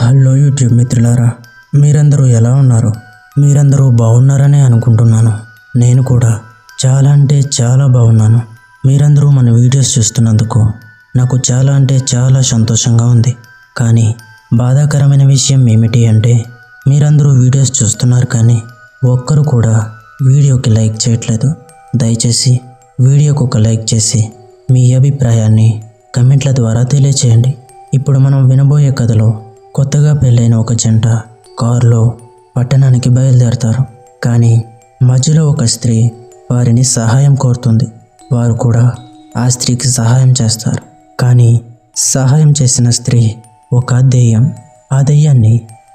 Hello YouTube మిత్రులారా, మీరందరూ ఎలా ఉన్నారు? మీరందరూ బాగున్నారనే అనుకుంటున్నాను. నేను కూడా చాలా అంటే చాలా బాగున్నాను. మీరందరూ మన వీడియోస్ చూస్తున్నందుకు నాకు చాలా అంటే చాలా సంతోషంగా ఉంది. కానీ బాధాకరమైన విషయం ఏమిటి అంటే మీరందరూ వీడియోస్ చూస్తున్నారు కానీ ఒక్కరు కూడా వీడియోకి లైక్ చేయట్లేదు. దయచేసి వీడియోకి ఒక లైక్ చేసి మీ అభిప్రాయాన్ని కమెంట్ల ద్వారా తెలియచేయండి. ఇప్పుడు మనం వినబోయే కథలో కొత్తగా పెళ్ళైన ఒక జంట కారులో పట్టణానికి బయలుదేరతారు. కానీ మధ్యలో ఒక స్త్రీ వారిని సహాయం కోరుతుంది. వారు కూడా ఆ స్త్రీకి సహాయం చేస్తారు. కానీ సహాయం చేసిన స్త్రీ ఒక దెయ్యం. ఆ దెయ్యాన్ని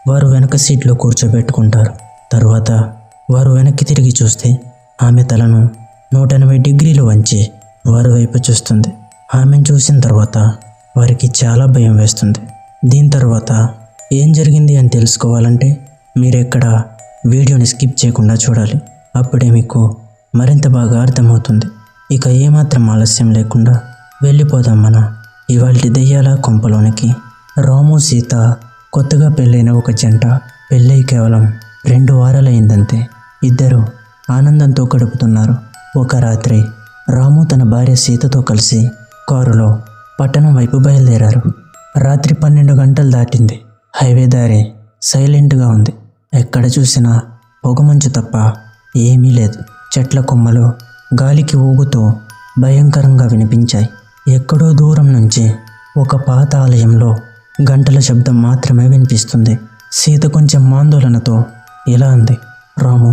వారు వెనక సీట్లో కూర్చోబెట్టుకుంటారు. తరువాత వారు వెనక్కి తిరిగి చూస్తే ఆమె తలను 180 డిగ్రీలు వంచి వారి వైపు చూస్తుంది. ఆమెను చూసిన తర్వాత వారికి చాలా భయం వేస్తుంది. దీని తర్వాత ఏం జరిగింది అని తెలుసుకోవాలంటే మీరెక్కడ వీడియోని స్కిప్ చేయకుండా చూడాలి. అప్పుడే మీకు మరింత బాగా అర్థమవుతుంది. ఇక ఏమాత్రం ఆలస్యం లేకుండా వెళ్ళిపోదాం మన ఇవాల్టి దెయ్యాల కొంపలోనికి. రాము సీత కొత్తగా పెళ్ళైన ఒక జంట. పెళ్ళై కేవలం 2 వారాలైందంతే. ఇద్దరు ఆనందంతో గడుపుతున్నారు. ఒక రాత్రి రాము తన భార్య సీతతో కలిసి కారులో పట్టణం వైపు బయలుదేరారు. రాత్రి 12 గంటలు దాటింది. హైవే దారి సైలెంట్గా ఉంది. ఎక్కడ చూసినా పొగమంచు తప్ప ఏమీ లేదు. చెట్ల కొమ్మలు గాలికి ఊగుతూ భయంకరంగా వినిపించాయి. ఎక్కడో దూరం నుంచి ఒక పాత ఆలయంలో గంటల శబ్దం మాత్రమే వినిపిస్తుంది. సీత కొంచెం ఆందోళనతో ఇలా అంది, రాము,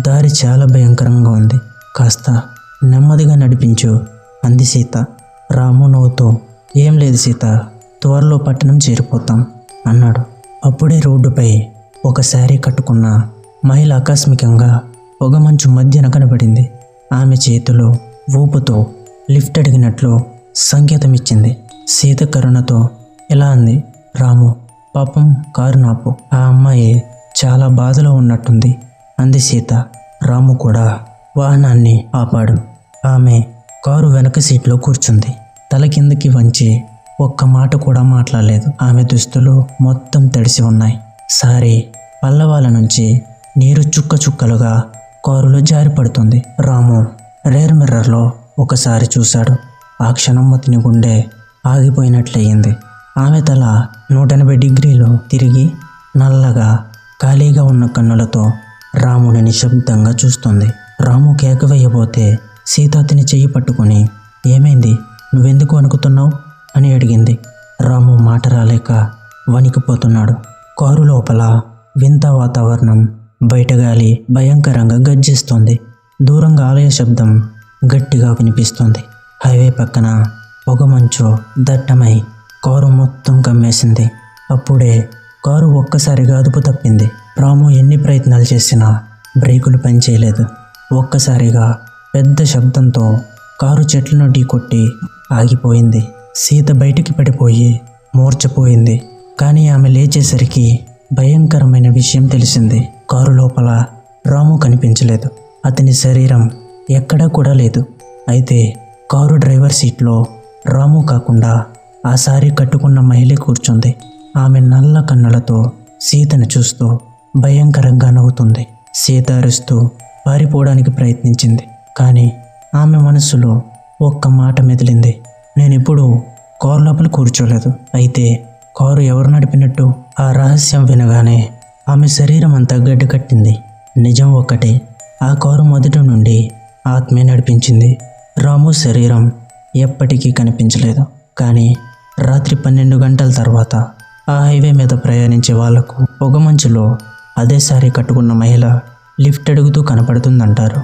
దారి చాలా భయంకరంగా ఉంది, కాస్త నెమ్మదిగా నడిపించు అంది సీత. రాము నవ్వుతూ, ఏం లేదు సీత, త్వరలో పట్టణం చేరిపోతాం అన్నాడు. అప్పుడే రోడ్డుపై ఒక శారీ కట్టుకున్న మహిళ ఆకస్మికంగా పొగమంచు మధ్యన కనబడింది. ఆమె చేతిలో ఊపుతో లిఫ్ట్ అడిగినట్లు సంకేతం ఇచ్చింది. సీత కరుణతో ఇలా అంది, రాము, పాపం కారు నాపు, ఆ అమ్మాయి చాలా బాధలో ఉన్నట్టుంది అంది సీత. రాము కూడా వాహనాన్ని ఆపాడు. ఆమె కారు వెనక సీట్లో కూర్చుంది. తల కిందకి వంచి ఒక్క మాట కూడా మాట్లాడలేదు. ఆమె దుస్తులు మొత్తం తడిసి ఉన్నాయి. సారీ పల్లవాల నుంచి నీరు చుక్క చుక్కలుగా కారులో జారిపడుతుంది. రాము రేర్ మిర్రర్లో ఒకసారి చూశాడు. ఆ క్షణం అతని గుండె ఆగిపోయినట్లయింది. ఆమె తల 180 డిగ్రీలు తిరిగి నల్లగా ఖాళీగా ఉన్న కన్నులతో రాముని నిశ్శబ్దంగా చూస్తుంది. రాము కేక వేయబోతే సీత అతని చెయ్యి పట్టుకుని, ఏమైంది, నువ్వెందుకు వణుకుతున్నావు అని అడిగింది. రాము మాట రాలేక వణికిపోతున్నాడు. కారు లోపల వింత వాతావరణం. బయట గాలి భయంకరంగా గర్జిస్తోంది. దూరంగా ఆలయ శబ్దం గట్టిగా వినిపిస్తుంది. హైవే పక్కన పొగమంచు దట్టమై కారు మొత్తం కమ్మేసింది. అప్పుడే కారు ఒక్కసారిగా అదుపు తప్పింది. రాము ఎన్ని ప్రయత్నాలు చేసినా బ్రేకులు పనిచేయలేదు. ఒక్కసారిగా పెద్ద శబ్దంతో కారు చెట్లను ఢీకొట్టి ఆగిపోయింది. సీత బయటికి పడిపోయి మూర్ఛపోయింది. కానీ ఆమె లేచేసరికి భయంకరమైన విషయం తెలిసింది. కారు లోపల రాము కనిపించలేదు. అతని శరీరం ఎక్కడా కూడా లేదు. అయితే కారు డ్రైవర్ సీట్లో రాము కాకుండా ఆ సారీ కట్టుకున్న మహిళ కూర్చుంది. ఆమె నల్ల కన్నులతో సీతను చూస్తూ భయంకరంగా నవ్వుతుంది. సీత అరుస్తూ పారిపోవడానికి ప్రయత్నించింది. కానీ ఆమె మనసులో ఒక్క మాట మెదిలింది, నేనెప్పుడు కారు లోపల కూర్చోలేదు. అయితే కారు ఎవరు నడిపినట్టు? ఆ రహస్యం వినగానే ఆమె శరీరం అంతా గడ్డ కట్టింది. నిజం ఒక్కటే, ఆ కారు మొదటి నుండి ఆత్మే నడిపించింది. రాము శరీరం ఎప్పటికీ కనిపించలేదు. కానీ రాత్రి 12 గంటల తర్వాత ఆ హైవే మీద ప్రయాణించే వాళ్లకు పొగమంచులో అదే సారీ కట్టుకున్న మహిళ లిఫ్ట్ అడుగుతూ కనపడుతుందంటారు.